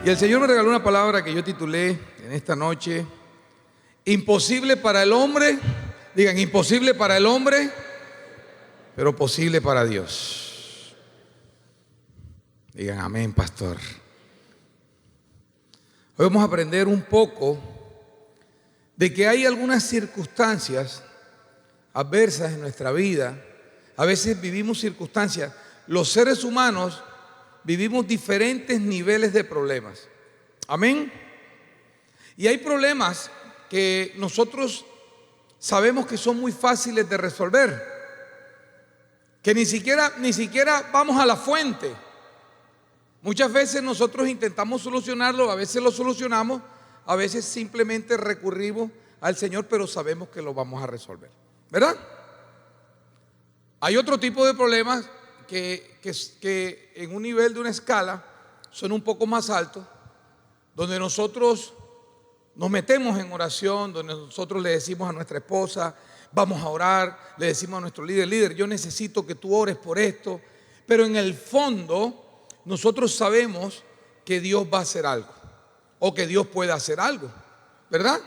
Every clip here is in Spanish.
Y el Señor me regaló una palabra que yo titulé en esta noche: imposible para el hombre. Digan, imposible para el hombre, pero posible para Dios. Digan, amén, pastor. Hoy vamos a aprender un poco de que hay algunas circunstancias adversas en nuestra vida. A veces vivimos circunstancias. Los seres humanos vivimos diferentes niveles de problemas. Amén. Y hay problemas que nosotros sabemos que son muy fáciles de resolver, que ni siquiera vamos a la fuente. Muchas veces nosotros intentamos solucionarlo, a veces lo solucionamos, a veces simplemente recurrimos al Señor, pero sabemos que lo vamos a resolver, ¿verdad? Hay otro tipo de problemas que en un nivel de una escala son un poco más altos, donde nosotros nos metemos en oración, donde nosotros le decimos a nuestra esposa, vamos a orar, le decimos a nuestro líder, yo necesito que tú ores por esto, pero en el fondo nosotros sabemos que Dios va a hacer algo, o que Dios puede hacer algo, ¿verdad?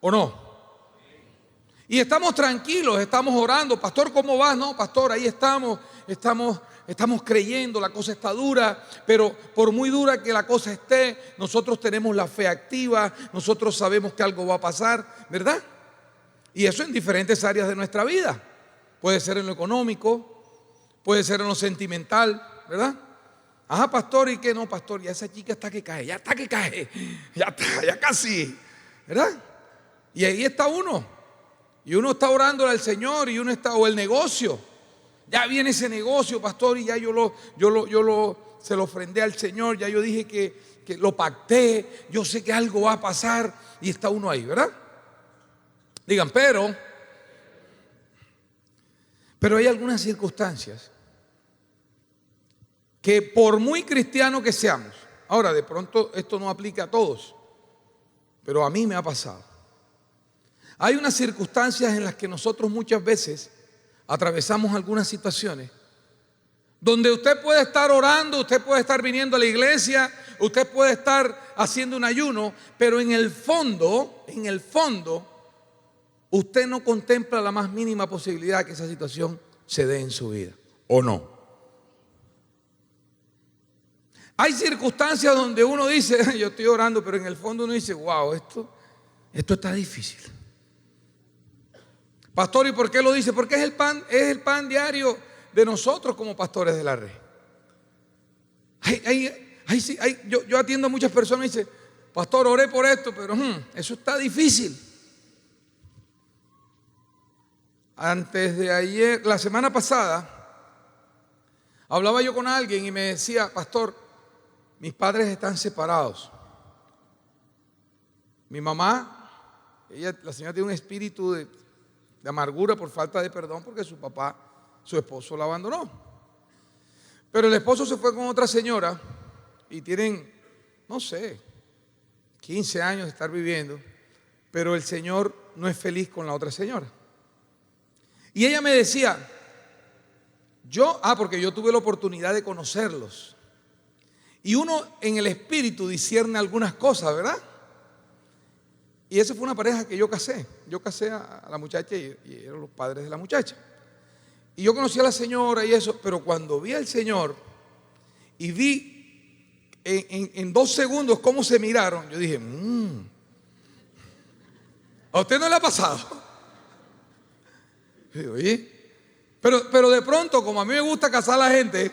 ¿O no? Y estamos tranquilos, estamos orando. Pastor, ¿cómo vas? No, pastor, ahí estamos creyendo, la cosa está dura, pero por muy dura que la cosa esté, nosotros tenemos la fe activa, nosotros sabemos que algo va a pasar, ¿verdad? Y eso en diferentes áreas de nuestra vida. Puede ser en lo económico, puede ser en lo sentimental, ¿verdad? Ajá, pastor, ¿y qué? No, pastor, ya esa chica está que cae, ya casi, ¿verdad? Y ahí está uno. Y uno está orando al Señor y uno está, o el negocio. Ya viene ese negocio, pastor, y ya se lo ofrendé al Señor, ya yo dije que lo pacté, yo sé que algo va a pasar, y está uno ahí, ¿verdad? Digan, pero hay algunas circunstancias que por muy cristiano que seamos, ahora de pronto esto no aplica a todos, pero a mí me ha pasado. Hay unas circunstancias en las que nosotros muchas veces atravesamos algunas situaciones donde usted puede estar orando, usted puede estar viniendo a la iglesia, usted puede estar haciendo un ayuno, pero en el fondo, usted no contempla la más mínima posibilidad que esa situación se dé en su vida, ¿o no? Hay circunstancias donde uno dice, yo estoy orando, pero en el fondo uno dice, wow, esto está difícil. Pastor, ¿y por qué lo dice? Porque es el pan diario de nosotros como pastores de la red. Yo atiendo a muchas personas y dicen, pastor, oré por esto, pero eso está difícil. Antes de ayer, la semana pasada, hablaba yo con alguien y me decía, pastor, mis padres están separados. Mi mamá, la señora tiene un espíritu de amargura por falta de perdón porque su esposo la abandonó. Pero el esposo se fue con otra señora y tienen, no sé, 15 años de estar viviendo, pero el señor no es feliz con la otra señora. Y ella me decía, porque yo tuve la oportunidad de conocerlos. Y uno en el espíritu discierne algunas cosas, ¿verdad? Y esa fue una pareja que yo casé. Yo casé a la muchacha y eran los padres de la muchacha. Y yo conocí a la señora y eso, pero cuando vi al Señor y vi en 2 segundos cómo se miraron, yo dije, ¿a usted no le ha pasado? Y digo, oye, pero de pronto, como a mí me gusta casar a la gente,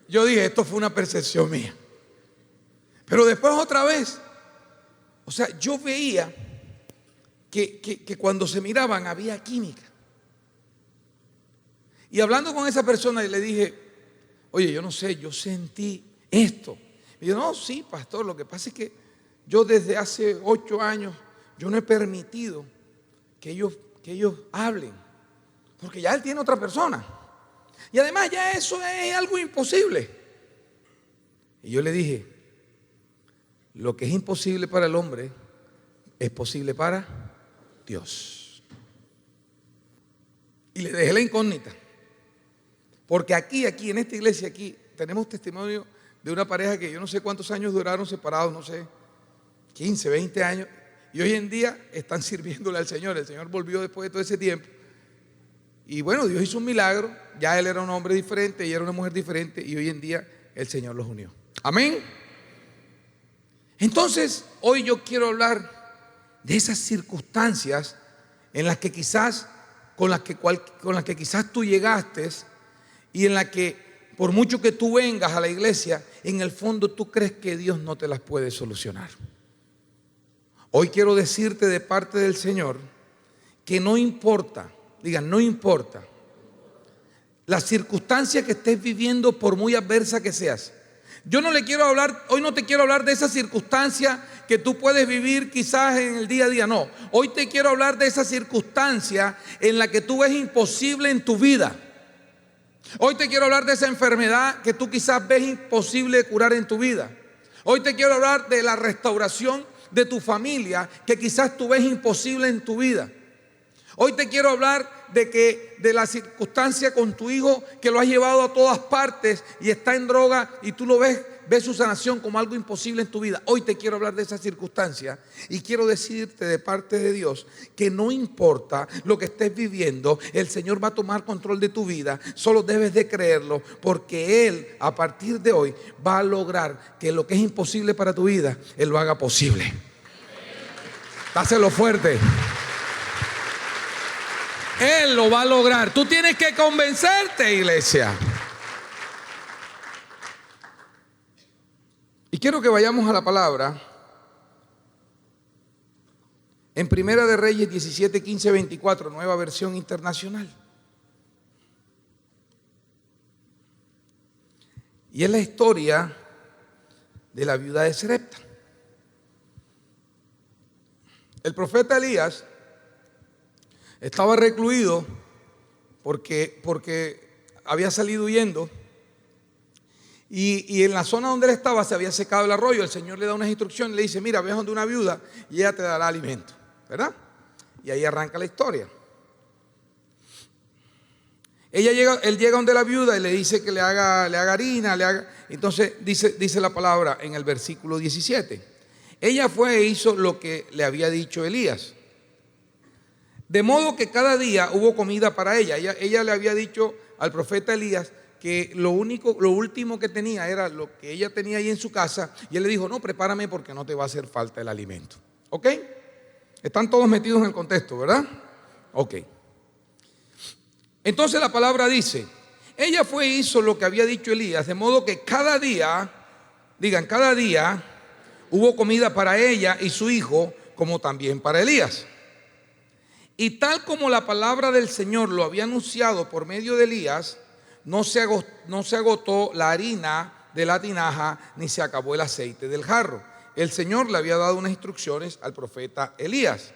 yo dije, esto fue una percepción mía. Pero después otra vez, o sea, yo veía que cuando se miraban había química. Y hablando con esa persona le dije, oye, yo no sé, yo sentí esto. Y yo, no, sí, pastor, lo que pasa es que yo desde hace 8 años, yo no he permitido que ellos hablen, porque ya él tiene otra persona. Y además ya eso es algo imposible. Y yo le dije, lo que es imposible para el hombre es posible para Dios. Y le dejé la incógnita. Porque aquí en esta iglesia, aquí tenemos testimonio de una pareja que yo no sé cuántos años duraron separados, no sé, 15, 20 años. Y hoy en día están sirviéndole al Señor. El Señor volvió después de todo ese tiempo. Y bueno, Dios hizo un milagro. Ya él era un hombre diferente, ella era una mujer diferente. Y hoy en día el Señor los unió. Amén. Entonces, hoy yo quiero hablar de esas circunstancias en las que quizás, con las que quizás tú llegaste, y en las que por mucho que tú vengas a la iglesia, en el fondo tú crees que Dios no te las puede solucionar. Hoy quiero decirte de parte del Señor que no importa, digan, no importa la circunstancia que estés viviendo, por muy adversa que seas. Yo no le quiero hablar, hoy no te quiero hablar de esa circunstancia que tú puedes vivir quizás en el día a día, no. Hoy te quiero hablar de esa circunstancia en la que tú ves imposible en tu vida. Hoy te quiero hablar de esa enfermedad que tú quizás ves imposible de curar en tu vida. Hoy te quiero hablar de la restauración de tu familia que quizás tú ves imposible en tu vida. Hoy te quiero hablar de la circunstancia con tu hijo que lo has llevado a todas partes y está en droga y tú lo ves su sanación como algo imposible en tu vida. Hoy te quiero hablar de esa circunstancia y quiero decirte de parte de Dios que no importa lo que estés viviendo, el Señor va a tomar control de tu vida. Solo debes de creerlo, porque Él a partir de hoy va a lograr que lo que es imposible para tu vida, Él lo haga posible. Dáselo fuerte. Él lo va a lograr. Tú tienes que convencerte, iglesia. Y quiero que vayamos a la palabra en Primera de Reyes 17, 15, 24, nueva versión internacional. Y es la historia de la viuda de Sarepta. El profeta Elías estaba recluido porque había salido huyendo y en la zona donde él estaba se había secado el arroyo. El Señor le da unas instrucciones, le dice: mira, ve donde una viuda y ella te dará alimento, ¿verdad? Y ahí arranca la historia. Él llega donde la viuda y le dice que le haga harina, entonces dice la palabra en el versículo 17: ella fue e hizo lo que le había dicho Elías. De modo que cada día hubo comida para ella. Ella le había dicho al profeta Elías que lo último que tenía era lo que ella tenía ahí en su casa. Y él le dijo: no, prepárame porque no te va a hacer falta el alimento. ¿Ok? Están todos metidos en el contexto, ¿verdad? Ok. Entonces la palabra dice: ella fue e hizo lo que había dicho Elías. De modo que cada día, digan, cada día hubo comida para ella y su hijo, como también para Elías. Y tal como la palabra del Señor lo había anunciado por medio de Elías, no se agotó la harina de la tinaja, ni se acabó el aceite del jarro. El Señor le había dado unas instrucciones al profeta Elías.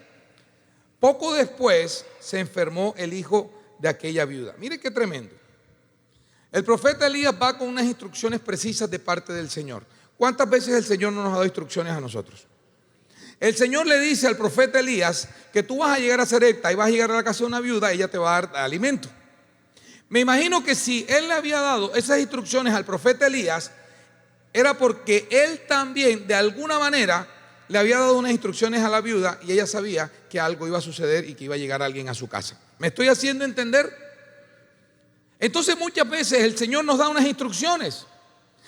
Poco después se enfermó el hijo de aquella viuda. Mire qué tremendo. El profeta Elías va con unas instrucciones precisas de parte del Señor. ¿Cuántas veces el Señor no nos ha dado instrucciones a nosotros? El Señor le dice al profeta Elías que tú vas a llegar a Sarepta y vas a llegar a la casa de una viuda, ella te va a dar alimento. Me imagino que si él le había dado esas instrucciones al profeta Elías, era porque él también de alguna manera le había dado unas instrucciones a la viuda y ella sabía que algo iba a suceder y que iba a llegar alguien a su casa. ¿Me estoy haciendo entender? Entonces muchas veces el Señor nos da unas instrucciones.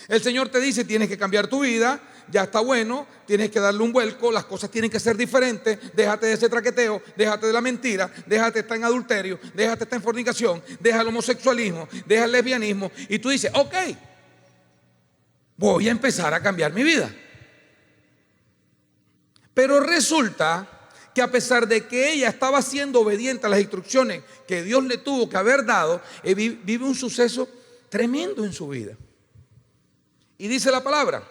El Señor te dice: tienes que cambiar tu vida, ya está bueno, tienes que darle un vuelco, las cosas tienen que ser diferentes, déjate de ese traqueteo, déjate de la mentira, déjate de estar en adulterio, déjate de estar en fornicación, deja el homosexualismo, deja el lesbianismo. Y tú dices: ok, voy a empezar a cambiar mi vida. Pero resulta que a pesar de que ella estaba siendo obediente a las instrucciones que Dios le tuvo que haber dado, vive un suceso tremendo en su vida. Y dice la palabra: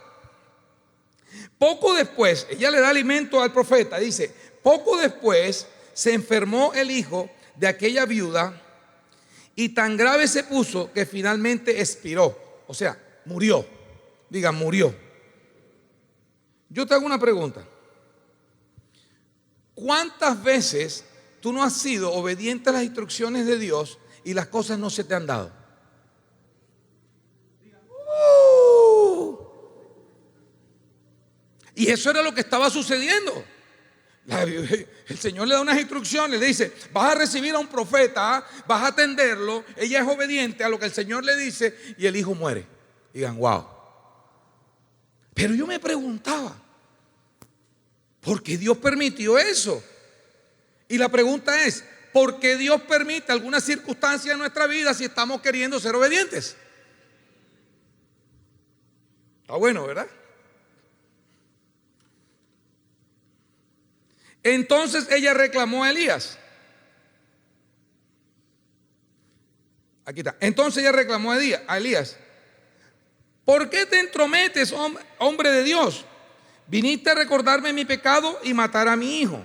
poco después, ella le da alimento al profeta, dice: poco después se enfermó el hijo de aquella viuda y tan grave se puso que finalmente expiró, o sea, murió. Digan, murió. Yo te hago una pregunta: ¿cuántas veces tú no has sido obediente a las instrucciones de Dios y las cosas no se te han dado? Y eso era lo que estaba sucediendo. El Señor le da unas instrucciones, le dice: vas a recibir a un profeta, vas a atenderlo. Ella es obediente a lo que el Señor le dice y el hijo muere. Digan, wow. Pero yo me preguntaba, ¿por qué Dios permitió eso? Y la pregunta es, ¿por qué Dios permite algunas circunstancias en nuestra vida si estamos queriendo ser obedientes? Está bueno, ¿verdad? Entonces ella reclamó a Elías. Aquí está. Entonces ella reclamó a Elías: ¿por qué te entrometes, hombre de Dios? Viniste a recordarme mi pecado y matar a mi hijo.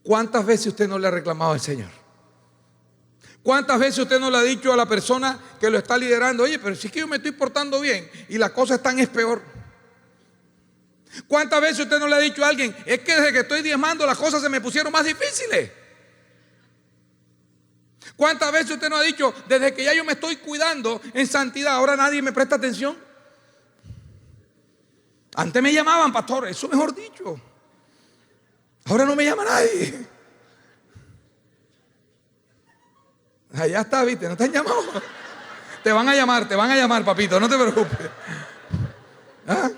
¿Cuántas veces usted no le ha reclamado al Señor? ¿Cuántas veces usted no le ha dicho a la persona que lo está liderando: oye, pero si es que yo me estoy portando bien y las cosas están es peor? ¿Cuántas veces usted no le ha dicho a alguien: es que desde que estoy diezmando las cosas se me pusieron más difíciles? ¿Cuántas veces usted no ha dicho: desde que ya yo me estoy cuidando en santidad, ahora nadie me presta atención? Antes me llamaban, pastor, eso mejor dicho. Ahora no me llama nadie. Allá está, viste, no te han llamado. Te van a llamar, papito, no te preocupes. ¿Ah?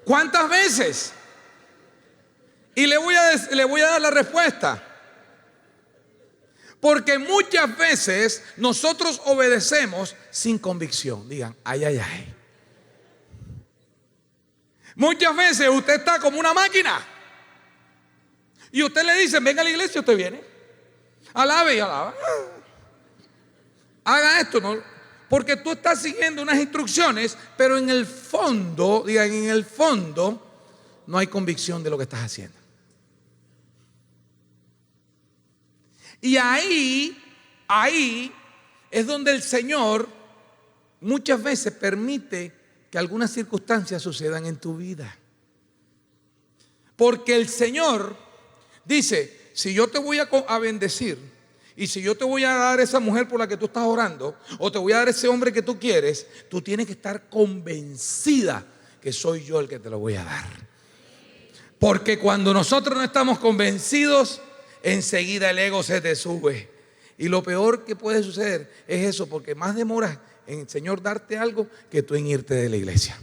¿Cuántas veces? Y le voy a dar la respuesta. Porque muchas veces nosotros obedecemos sin convicción. Digan, ay, ay, ay. Muchas veces usted está como una máquina y usted le dice: venga a la iglesia, usted viene, alabe y alaba, haga esto, ¿no? Porque tú estás siguiendo unas instrucciones, pero en el fondo, digan, en el fondo no hay convicción de lo que estás haciendo. Y ahí es donde el Señor muchas veces permite que algunas circunstancias sucedan en tu vida. Porque el Señor dice: si yo te voy a bendecir, y si yo te voy a dar esa mujer por la que tú estás orando, o te voy a dar ese hombre que tú quieres, tú tienes que estar convencida que soy yo el que te lo voy a dar. Porque cuando nosotros no estamos convencidos, enseguida el ego se te sube. Y lo peor que puede suceder es eso, porque más demoras en el Señor darte algo que tú en irte de la iglesia.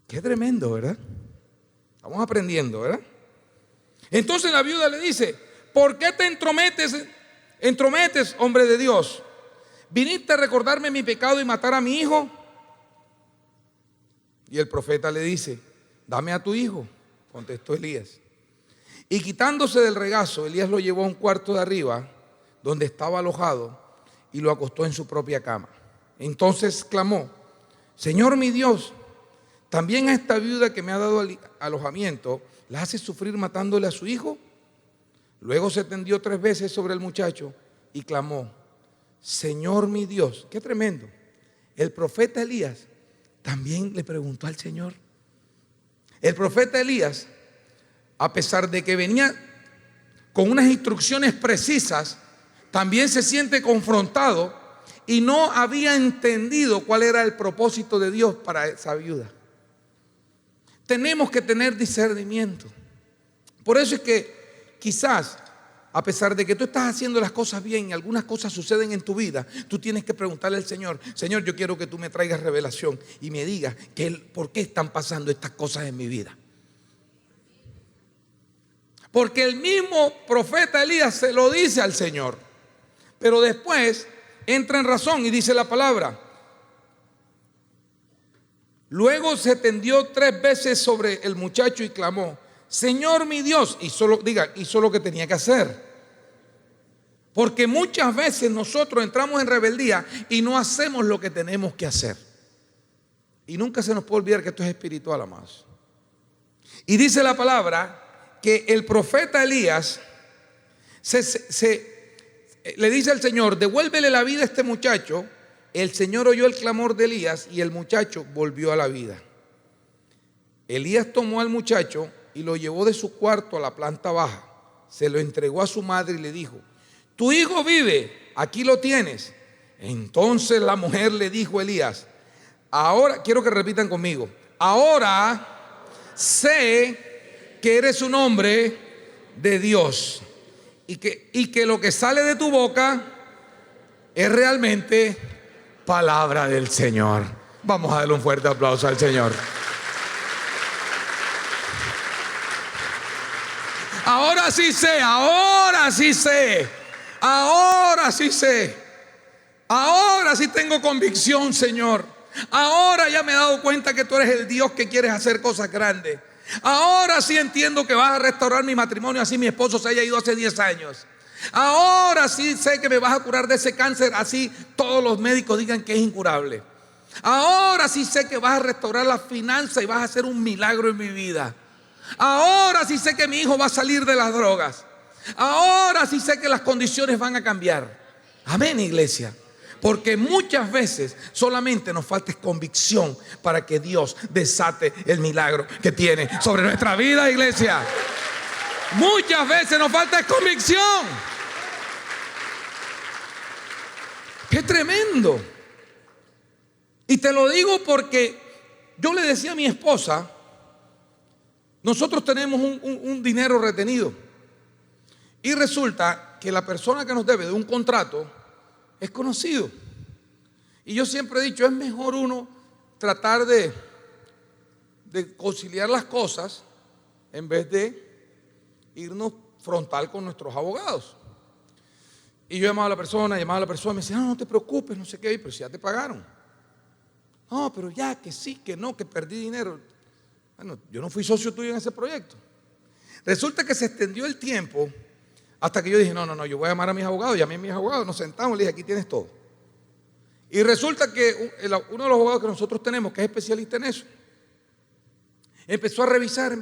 Qué tremendo, ¿verdad? Estamos aprendiendo, ¿verdad? Entonces la viuda le dice: ¿por qué te entrometes, hombre de Dios? ¿Viniste a recordarme mi pecado y matar a mi hijo? Y el profeta le dice: dame a tu hijo, contestó Elías. Y quitándose del regazo, Elías lo llevó a un cuarto de arriba, donde estaba alojado, y lo acostó en su propia cama. Entonces clamó: Señor mi Dios, también a esta viuda que me ha dado alojamiento, ¿la hace sufrir matándole a su hijo? Luego se tendió 3 veces sobre el muchacho y clamó: Señor mi Dios. Qué tremendo. El profeta Elías también le preguntó al Señor. El profeta Elías, a pesar de que venía con unas instrucciones precisas, también se siente confrontado y no había entendido cuál era el propósito de Dios para esa viuda. Tenemos que tener discernimiento. Por eso es que quizás, a pesar de que tú estás haciendo las cosas bien y algunas cosas suceden en tu vida, tú tienes que preguntarle al Señor: Señor, yo quiero que tú me traigas revelación y me digas por qué están pasando estas cosas en mi vida. Porque el mismo profeta Elías se lo dice al Señor, pero después entra en razón y dice la palabra: luego se tendió 3 veces sobre el muchacho y clamó: Señor mi Dios. Hizo lo que tenía que hacer. Porque muchas veces nosotros entramos en rebeldía y no hacemos lo que tenemos que hacer. Y nunca se nos puede olvidar que esto es espiritual, amados. Y dice la palabra que el profeta Elías le dice al Señor: devuélvele la vida a este muchacho. El Señor oyó el clamor de Elías y el muchacho volvió a la vida. Elías tomó al muchacho y lo llevó de su cuarto a la planta baja. Se lo entregó a su madre y le dijo: tu hijo vive, aquí lo tienes. Entonces la mujer le dijo a Elías: ahora, quiero que repitan conmigo, ahora sé que eres un hombre de Dios y que lo que sale de tu boca es realmente palabra del Señor. Vamos a darle un fuerte aplauso al Señor. Ahora sí sé, ahora sí sé, ahora sí sé, ahora sí tengo convicción, Señor. Ahora ya me he dado cuenta que tú eres el Dios que quieres hacer cosas grandes. Ahora sí entiendo que vas a restaurar mi matrimonio, así mi esposo se haya ido hace 10 años. Ahora sí sé que me vas a curar de ese cáncer, así todos los médicos digan que es incurable. Ahora sí sé que vas a restaurar la finanza y vas a hacer un milagro en mi vida. Ahora sí sé que mi hijo va a salir de las drogas. Ahora sí sé que las condiciones van a cambiar. Amén, iglesia. Porque muchas veces solamente nos falta convicción para que Dios desate el milagro que tiene sobre nuestra vida, iglesia. Muchas veces nos falta convicción. ¡Qué tremendo! Y te lo digo porque yo le decía a mi esposa, nosotros tenemos un dinero retenido y resulta que la persona que nos debe de un contrato es conocido. Y yo siempre he dicho, es mejor uno tratar de conciliar las cosas en vez de irnos frontal con nuestros abogados. Y yo llamaba a la persona, me decía, no te preocupes, no sé qué, pero si ya te pagaron. No, pero ya, que sí, que no, que perdí dinero. Bueno, yo no fui socio tuyo en ese proyecto. Resulta que se extendió el tiempo hasta que yo dije, no, yo voy a llamar a mis abogados. Llamé a mis abogados, nos sentamos y le dije, aquí tienes todo. Y resulta que uno de los abogados que nosotros tenemos, que es especialista en eso, empezó a revisar.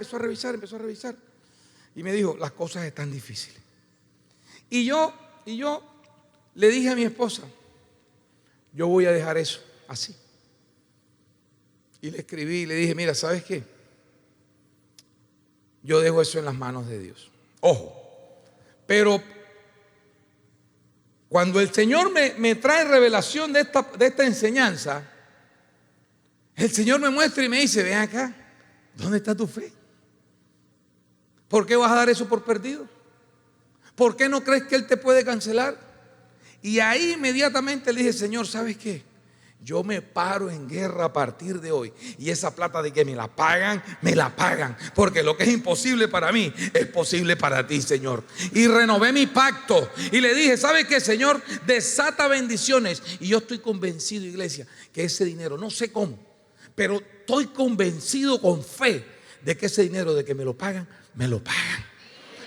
Y me dijo, las cosas están difíciles. Y yo le dije a mi esposa, yo voy a dejar eso así. Y le escribí y le dije, mira, ¿sabes qué? Yo dejo eso en las manos de Dios. Ojo, pero cuando el Señor me trae revelación de esta enseñanza, el Señor me muestra y me dice, ven acá, ¿dónde está tu fe? ¿Por qué vas a dar eso por perdido? ¿Por qué no crees que Él te puede cancelar? Y ahí inmediatamente le dije, Señor, ¿sabes qué? Yo me paro en guerra a partir de hoy. Y esa plata de que me la pagan. Porque lo que es imposible para mí es posible para ti, Señor. Y renové mi pacto. Y le dije, ¿sabe qué, Señor? Desata bendiciones. Y yo estoy convencido, iglesia, que ese dinero, no sé cómo, pero estoy convencido con fe de que ese dinero, de que me lo pagan, me lo pagan.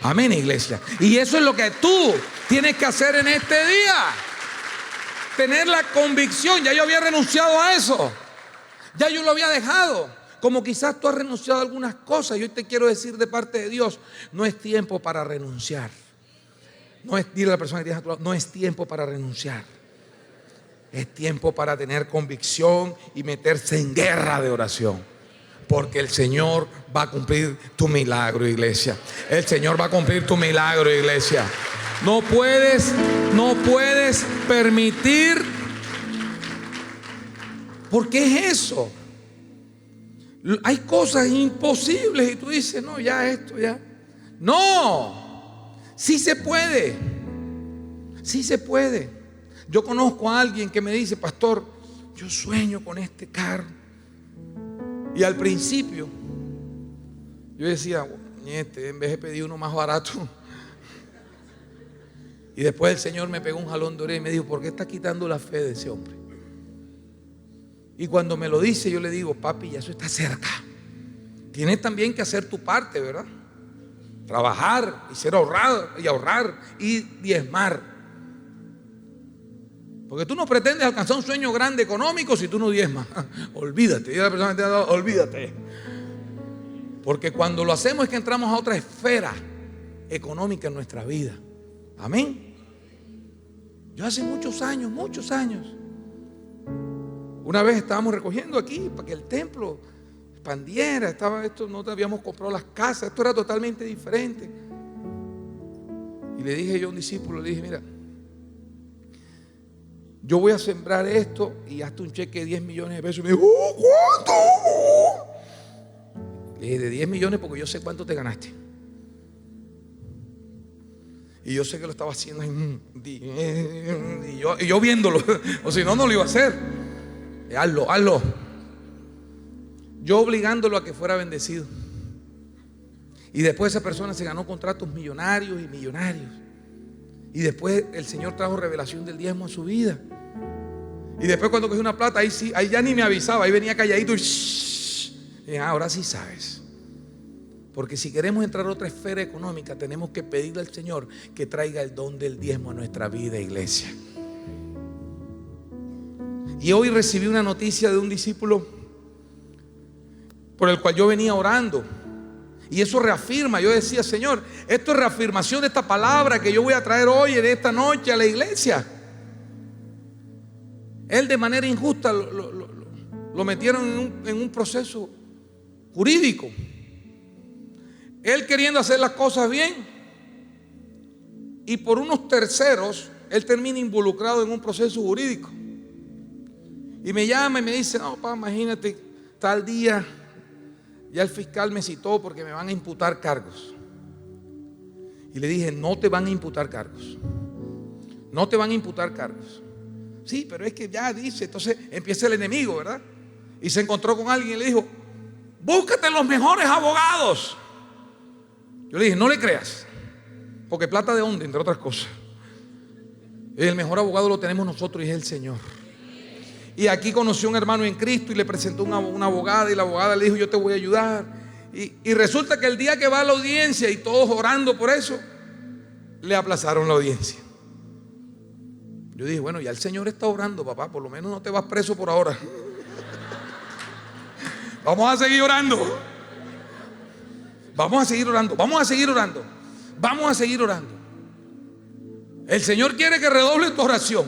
Amén, iglesia. Y eso es lo que tú tienes que hacer en este día. Tener la convicción. Ya yo había renunciado a eso. Ya yo lo había dejado. Como quizás tú has renunciado a algunas cosas. Y hoy te quiero decir de parte de Dios, no es tiempo para renunciar. Dile a la persona que tienes a tu lado, no es tiempo para renunciar. Es tiempo para tener convicción y meterse en guerra de oración. Porque el Señor va a cumplir tu milagro, iglesia. El Señor va a cumplir tu milagro, iglesia. No puedes permitir. ¿Por qué es eso? Hay cosas imposibles y tú dices, no, ya esto, ya. No, sí se puede. Sí se puede. Yo conozco a alguien que me dice, pastor, yo sueño con este carro. Y al principio yo decía, en vez de pedir uno más barato. Y después el Señor me pegó un jalón de oreja y me dijo, ¿por qué estás quitando la fe de ese hombre? Y cuando me lo dice, yo le digo, papi, ya eso está cerca. Tienes también que hacer tu parte, ¿verdad? Trabajar y ser ahorrar y diezmar. Porque tú no pretendes alcanzar un sueño grande económico si tú no diezmas. Olvídate. Y la persona te ha dado, olvídate. Porque cuando lo hacemos es que entramos a otra esfera económica en nuestra vida. Amén. Yo hace muchos años, una vez estábamos recogiendo aquí para que el templo expandiera. No habíamos comprado las casas, esto era totalmente diferente. Y le dije yo a un discípulo, le dije, mira, yo voy a sembrar esto, y hasta un cheque de 10 millones de pesos. Y me dijo, ¿cuánto? Le dije, de 10 millones porque yo sé cuánto te ganaste. Y yo sé que lo estaba haciendo y yo viéndolo, o si no, no lo iba a hacer. Hazlo. Yo obligándolo a que fuera bendecido. Y después esa persona se ganó contratos millonarios y millonarios. Y después el Señor trajo revelación del diezmo a su vida. Y después cuando cogí una plata, ahí ya ni me avisaba, ahí venía calladito y ahora sí sabes. Porque si queremos entrar a otra esfera económica, tenemos que pedirle al Señor que traiga el don del diezmo a nuestra vida, iglesia. Y hoy recibí una noticia de un discípulo por el cual yo venía orando. Y eso reafirma, yo decía, Señor, esto es reafirmación de esta palabra que yo voy a traer hoy, en esta noche, a la iglesia. Él de manera injusta lo metieron en un proceso jurídico. Él queriendo hacer las cosas bien, y por unos terceros él termina involucrado en un proceso jurídico. Y me llama y me dice, no, papá, imagínate, tal día ya el fiscal me citó porque me van a imputar cargos. Y le dije, no te van a imputar cargos. No te van a imputar cargos. Sí, pero es que ya dice. Entonces empieza el enemigo, ¿verdad? Y se encontró con alguien y le dijo, búscate los mejores abogados. Yo le dije, no le creas, porque plata de dónde, entre otras cosas. El mejor abogado lo tenemos nosotros y es el Señor. Y aquí conoció un hermano en Cristo y le presentó una abogada, y la abogada le dijo, yo te voy a ayudar. Y resulta que el día que va a la audiencia, y todos orando por eso, le aplazaron la audiencia. Yo dije, bueno, ya el Señor está orando, papá, por lo menos no te vas preso por ahora. Vamos a seguir orando. Vamos a seguir orando, vamos a seguir orando, vamos a seguir orando. El Señor quiere que redoble tu oración.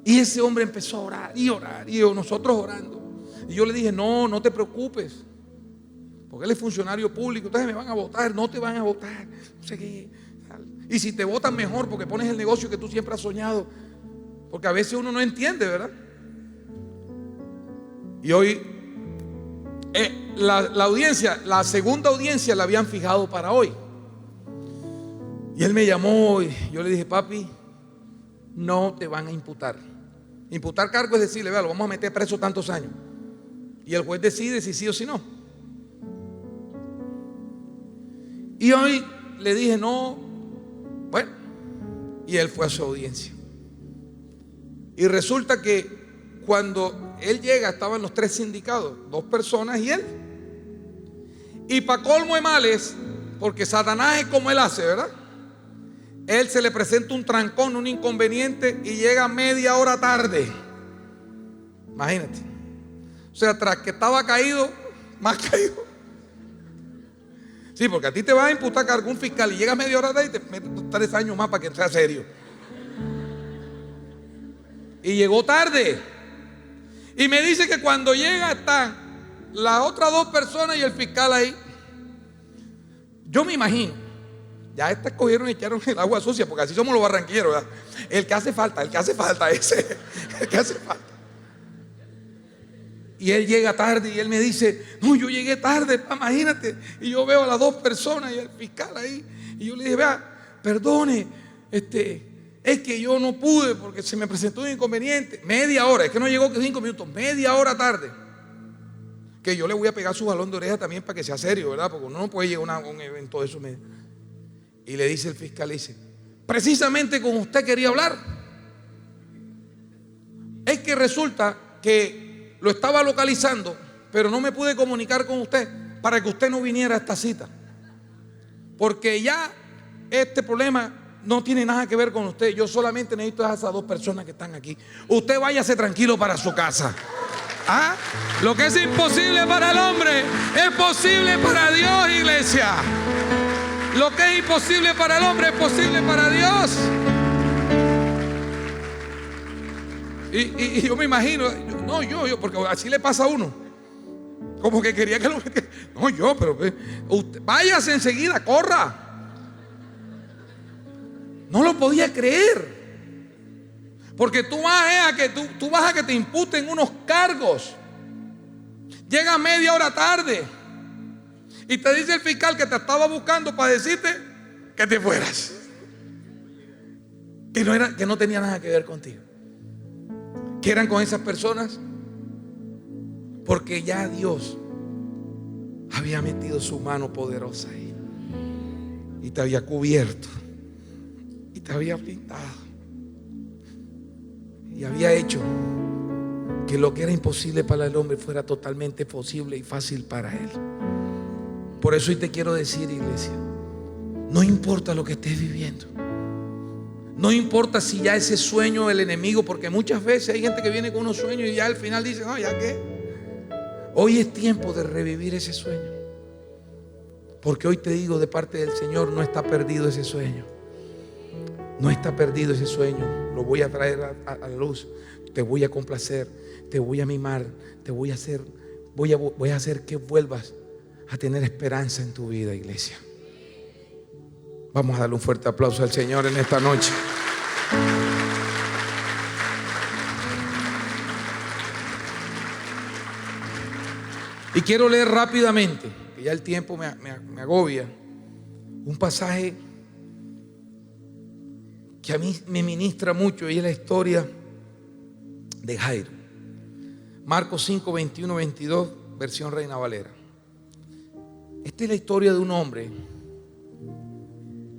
Y ese hombre empezó a orar, y nosotros orando. Y yo le dije, no te preocupes, porque él es funcionario público, entonces me van a votar. No te van a votar, no sé qué. Y si te votan, mejor, porque pones el negocio que tú siempre has soñado. Porque a veces uno no entiende, ¿verdad? Y hoy la audiencia, la segunda audiencia la habían fijado para hoy. Y él me llamó y yo le dije, papi, no te van a imputar. Imputar cargo es decirle, vea, lo vamos a meter preso tantos años. Y el juez decide si sí o si no. Y hoy le dije, no, bueno. Y él fue a su audiencia. Y resulta que cuando él llega, estaban los tres sindicados, 2 personas y él. Y para colmo de males, porque Satanás es como él hace, ¿verdad? Él se le presenta un trancón, un inconveniente, y llega media hora tarde. Imagínate. O sea, tras que estaba caído, más caído. Sí, porque a ti te va a imputar cargo un fiscal y llegas media hora tarde y te metes 3 años más para que sea serio. Y llegó tarde. Y me dice que cuando llega están las otras 2 personas y el fiscal ahí. Yo me imagino, ya estas cogieron y echaron el agua sucia, porque así somos los barranquilleros, ¿verdad? El que hace falta ese, el que hace falta. Y él llega tarde y él me dice, no, yo llegué tarde, imagínate. Y yo veo a las 2 personas y el fiscal ahí. Y yo le dije, vea, perdone, es que yo no pude porque se me presentó un inconveniente. Media hora, es que no llegó que 5 minutos, media hora tarde. Que yo le voy a pegar su jalón de oreja también para que sea serio, ¿verdad? Porque uno no puede llegar a un evento de eso. Y le dice el fiscal, dice, precisamente con usted quería hablar. Es que resulta que lo estaba localizando, pero no me pude comunicar con usted para que usted no viniera a esta cita. Porque ya este problema no tiene nada que ver con usted. Yo solamente necesito a esas 2 personas que están aquí. Usted váyase tranquilo para su casa. ¿Ah? Lo que es imposible para el hombre es posible para Dios, iglesia. Lo que es imposible para el hombre es posible para Dios. Y yo me imagino, porque así le pasa a uno. Como que quería que lo metiera. No, pero usted, váyase enseguida, corra. No lo podía creer. Porque tú vas a que te imputen unos cargos. Llegas media hora tarde y te dice el fiscal que te estaba buscando para decirte que te fueras, que no tenía nada que ver contigo, que eran con esas personas, porque ya Dios había metido su mano poderosa ahí y te había cubierto y te había blindado y había hecho que lo que era imposible para el hombre fuera totalmente posible y fácil para él. Por eso hoy te quiero decir, iglesia, no importa lo que estés viviendo, no importa si ya ese sueño del enemigo, porque muchas veces hay gente que viene con unos sueños y ya al final dice, no, ya qué. Hoy es tiempo de revivir ese sueño, porque hoy te digo de parte del Señor, no está perdido ese sueño. No está perdido ese sueño. Lo voy a traer a la luz. Te voy a complacer, te voy a mimar, te voy a hacer, voy a hacer que vuelvas a tener esperanza en tu vida, iglesia. Vamos a darle un fuerte aplauso al Señor en esta noche. Y quiero leer rápidamente, que ya el tiempo me agobia, un pasaje que a mí me ministra mucho, y es la historia de Jairo. Marcos 5, 21, 22, versión Reina Valera. Esta es la historia de un hombre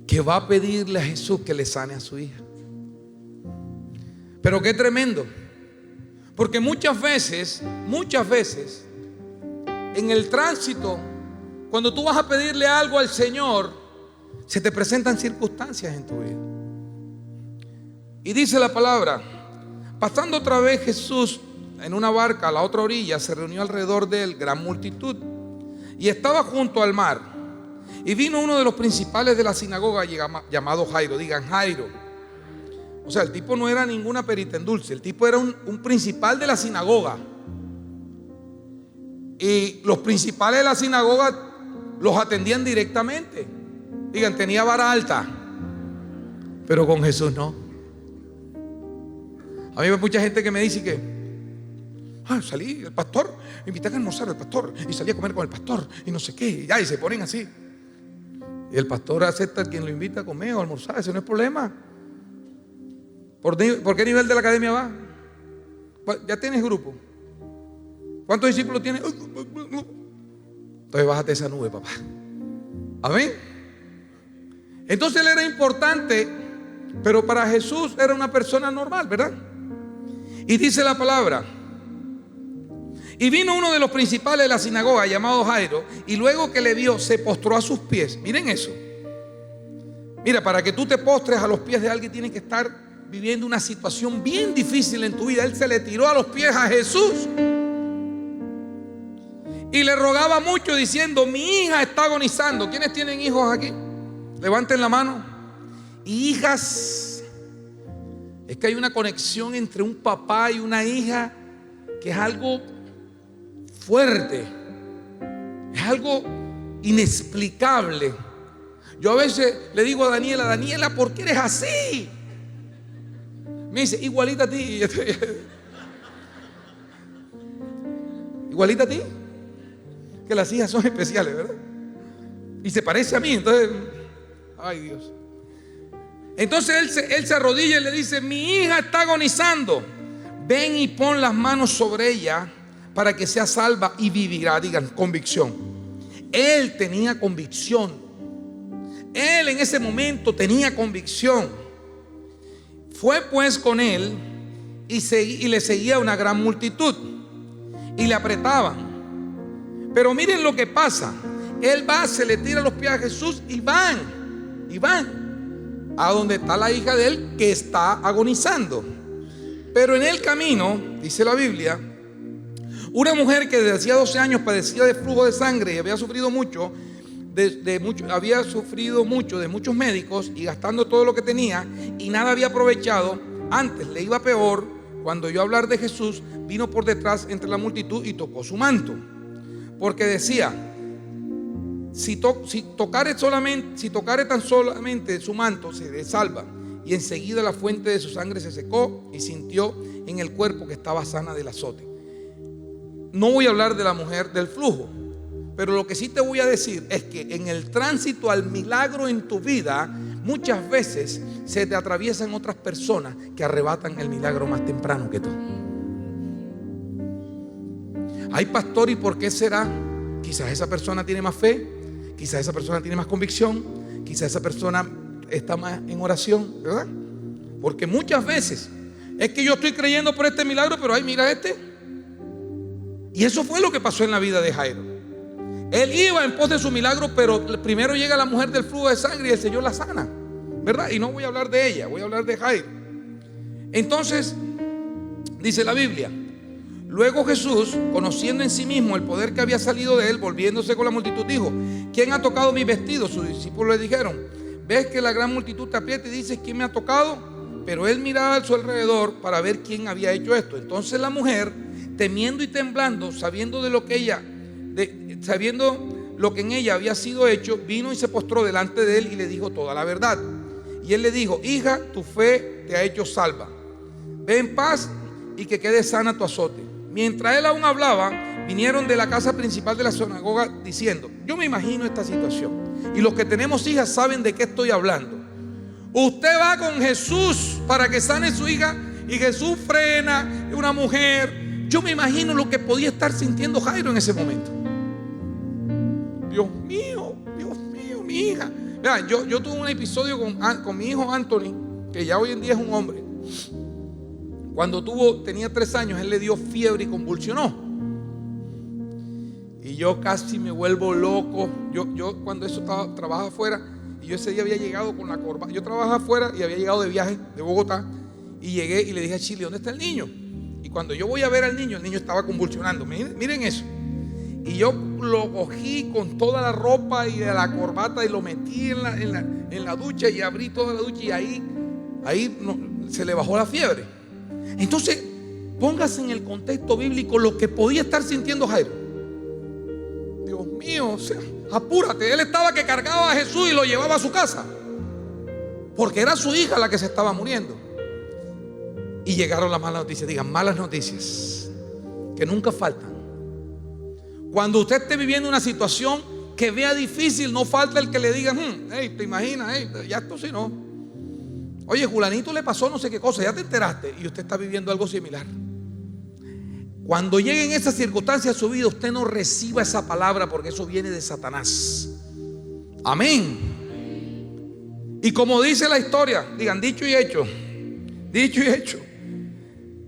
que va a pedirle a Jesús que le sane a su hija. Pero qué tremendo, porque muchas veces en el tránsito, cuando tú vas a pedirle algo al Señor, se te presentan circunstancias en tu vida. Y dice la palabra: pasando otra vez Jesús en una barca a la otra orilla, se reunió alrededor de él gran multitud, y estaba junto al mar. Y vino uno de los principales de la sinagoga llamado Jairo. Digan Jairo. O sea, el tipo no era ninguna perita en dulce, el tipo era un principal de la sinagoga. Y los principales de la sinagoga los atendían directamente. Digan, tenía vara alta. Pero con Jesús no. A mí hay mucha gente que me dice que salí, el pastor, me invité a almorzar al pastor y salí a comer con el pastor y no sé qué, y se ponen así. Y el pastor acepta a quien lo invita a comer o a almorzar, ese no es problema. ¿Por qué nivel de la academia va? ¿Ya tienes grupo? ¿Cuántos discípulos tienes? Entonces bájate esa nube, papá. Amén. Entonces él era importante, pero para Jesús era una persona normal, ¿verdad? Y dice la palabra: y vino uno de los principales de la sinagoga llamado Jairo, y luego que le vio, se postró a sus pies. Miren eso. Mira, para que tú te postres a los pies de alguien, tienes que estar viviendo una situación bien difícil en tu vida. Él se le tiró a los pies a Jesús y le rogaba mucho, diciendo: mi hija está agonizando. ¿Quiénes tienen hijos aquí? Levanten la mano. Y hijas. Es que hay una conexión entre un papá y una hija que es algo fuerte, es algo inexplicable. Yo a veces le digo a Daniela: Daniela, ¿por qué eres así? Me dice: igualita a ti. Igualita a ti. Que las hijas son especiales, ¿verdad? Y se parece a mí, entonces, ay Dios. Entonces él se arrodilla y le dice: mi hija está agonizando, ven y pon las manos sobre ella para que sea salva y vivirá. Digan, convicción. Él tenía convicción. Él en ese momento tenía convicción. Fue pues con él y le seguía una gran multitud y le apretaban. Pero miren lo que pasa. Él va, se le tira a los pies a Jesús y van a donde está la hija de él que está agonizando. Pero en el camino, dice la Biblia, una mujer que desde hacía 12 años padecía de flujo de sangre y había sufrido mucho de muchos médicos y gastando todo lo que tenía y nada había aprovechado. Antes le iba peor. Cuando oyó hablar de Jesús, vino por detrás entre la multitud y tocó su manto, porque decía: si tocare tan solamente su manto, se salva. y enseguida la fuente de su sangre se secó y sintió en el cuerpo que estaba sana del azote. No voy a hablar de la mujer del flujo, pero lo que sí te voy a decir es que en el tránsito al milagro en tu vida, muchas veces se te atraviesan otras personas que arrebatan el milagro más temprano que tú. Ay, pastor, ¿y por qué será? Quizás esa persona tiene más fe, quizás esa persona tiene más convicción, quizás esa persona está más en oración, ¿verdad? Porque muchas veces es que yo estoy creyendo por este milagro, pero ay, mira este. Y eso fue lo que pasó en la vida de Jairo. Él iba en pos de su milagro, pero primero llega la mujer del flujo de sangre y el Señor la sana, ¿verdad? Y no voy a hablar de ella, voy a hablar de Jairo. Entonces, dice la Biblia: luego Jesús, conociendo en sí mismo el poder que había salido de él, volviéndose con la multitud, dijo: ¿quién ha tocado mis vestidos? Sus discípulos le dijeron: ves que la gran multitud te aprieta y dices: ¿quién me ha tocado? Pero él miraba a su alrededor para ver quién había hecho esto. Entonces la mujer, temiendo y temblando, sabiendo lo que en ella había sido hecho, vino y se postró delante de él y le dijo toda la verdad. Y él le dijo: hija, tu fe te ha hecho salva. Ve en paz y que quede sana tu azote. Mientras él aún hablaba, vinieron de la casa principal de la sinagoga diciendo: yo me imagino esta situación, y los que tenemos hijas saben de qué estoy hablando. Usted va con Jesús para que sane su hija y Jesús frena una mujer. Yo me imagino lo que podía estar sintiendo Jairo en ese momento. Dios mío, mi hija. Mira, yo tuve un episodio con mi hijo Anthony, que ya hoy en día es un hombre. Cuando tenía 3 años, él le dio fiebre y convulsionó. Y yo casi me vuelvo loco. Yo cuando eso trabajaba afuera, y yo ese día había llegado con la corbata. Yo trabajaba afuera y había llegado de viaje de Bogotá. Y llegué y le dije a Chile: ¿dónde está el niño? Y cuando yo voy a ver al niño, el niño estaba convulsionando. Miren eso. Y yo lo cogí con toda la ropa y de la corbata y lo metí en la ducha y abrí toda la ducha, y ahí se le bajó la fiebre. Entonces, póngase en el contexto bíblico lo que podía estar sintiendo Jairo. Dios mío, o sea, apúrate. Él estaba que cargaba a Jesús y lo llevaba a su casa, porque era su hija la que se estaba muriendo. Y llegaron las malas noticias. Digan, malas noticias que nunca faltan. Cuando usted esté viviendo una situación que vea difícil, no falta el que le diga: hey, te imaginas, hey, ya esto sí no. Oye, Julanito le pasó no sé qué cosa, ya te enteraste. Y usted está viviendo algo similar. Cuando lleguen esas circunstancias a su vida, usted no reciba esa palabra, porque eso viene de Satanás. Amén. Y como dice la historia, digan, dicho y hecho. Dicho y hecho.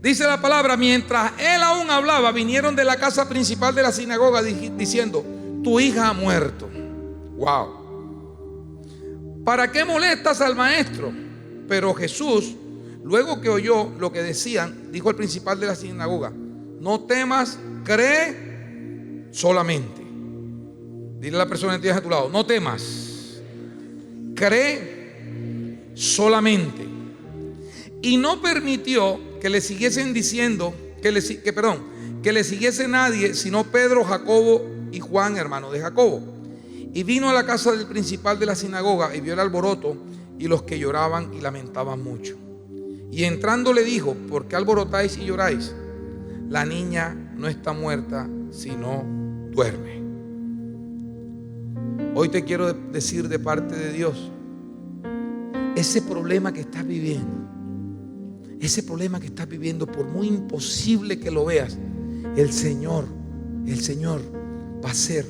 Dice la palabra: mientras él aún hablaba, vinieron de la casa principal de la sinagoga diciendo: tu hija ha muerto. Wow. ¿Para qué molestas al maestro? Pero Jesús, luego que oyó lo que decían, dijo al principal de la sinagoga: no temas, cree solamente. Dile a la persona que tienes a tu lado: no temas, cree solamente. Y no permitió que le siguiesen diciendo, que le siguiese nadie, sino Pedro, Jacobo y Juan, hermano de Jacobo. Y vino a la casa del principal de la sinagoga y vio el alboroto y los que lloraban y lamentaban mucho. Y entrando le dijo: ¿por qué alborotáis y lloráis? La niña no está muerta, sino duerme. Hoy te quiero decir de parte de Dios: ese problema que estás viviendo, por muy imposible que lo veas, el Señor va a hacer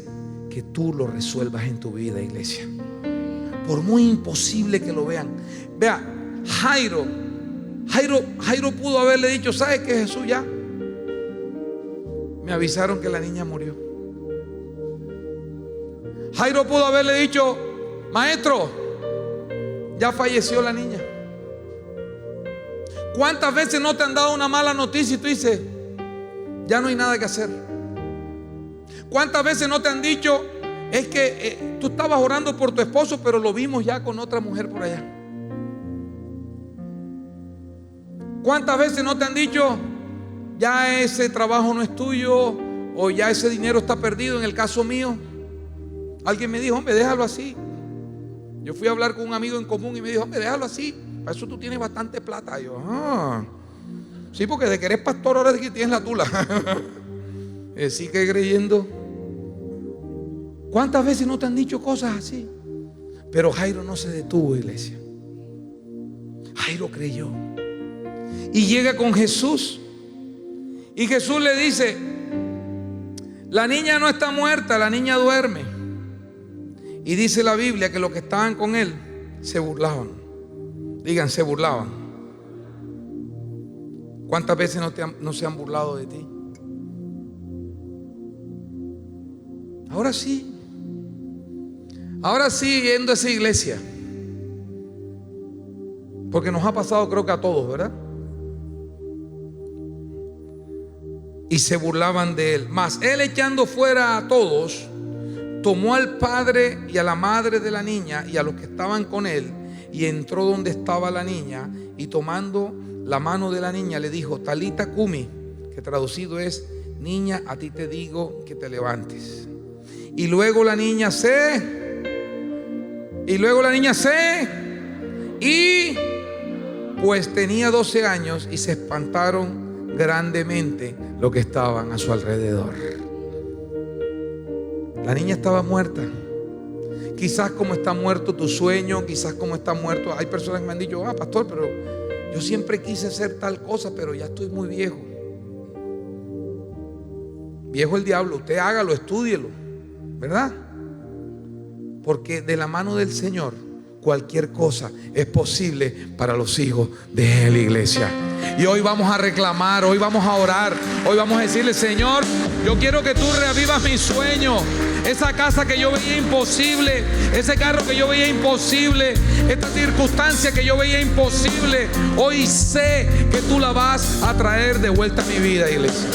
que tú lo resuelvas en tu vida, iglesia. Por muy imposible que lo vean. Vea, Jairo pudo haberle dicho: ¿sabes qué, Jesús? Ya me avisaron que la niña murió. Jairo pudo haberle dicho: maestro, ya falleció la niña. ¿Cuántas veces no te han dado una mala noticia y tú dices: ya no hay nada que hacer? ¿Cuántas veces no te han dicho: es que tú estabas orando por tu esposo, pero lo vimos ya con otra mujer por allá? ¿Cuántas veces no te han dicho: ya ese trabajo no es tuyo, o ya ese dinero está perdido? En el caso mío, alguien me dijo: hombre, déjalo así. Yo fui a hablar con un amigo en común y me dijo: hombre, déjalo así. para eso tú tienes bastante plata. Y yo, sí, porque de que eres pastor ahora es que tienes la tula. Sigue creyendo. ¿Cuántas veces no te han dicho cosas así? Pero Jairo no se detuvo, iglesia. Jairo creyó y llega con Jesús, y Jesús le dice: la niña no está muerta, la niña duerme. Y dice la Biblia que los que estaban con él se burlaban. Digan, se burlaban. ¿Cuántas veces no se han burlado de ti? Ahora sí, yendo a esa iglesia, porque nos ha pasado, creo que a todos, ¿verdad? Y se burlaban de él. Mas él, echando fuera a todos, tomó al padre y a la madre de la niña y a los que estaban con él, y entró donde estaba la niña, y tomando la mano de la niña le dijo: Talita cumi, que traducido es: niña, a ti te digo que te levantes. Y luego la niña y pues tenía 12 años, y se espantaron grandemente los que estaban a su alrededor. La niña estaba muerta. Quizás como está muerto tu sueño, quizás como está muerto. Hay personas que me han dicho: pastor, pero yo siempre quise hacer tal cosa, pero ya estoy muy viejo. Viejo el diablo. Usted hágalo, estúdielo, ¿verdad? Porque de la mano del Señor cualquier cosa es posible para los hijos de la iglesia. Y hoy vamos a reclamar, hoy vamos a orar, hoy vamos a decirle: Señor, yo quiero que tú reavivas mi sueño. Esa casa que yo veía imposible, ese carro que yo veía imposible, esta circunstancia que yo veía imposible, hoy sé que tú la vas a traer de vuelta a mi vida, iglesia.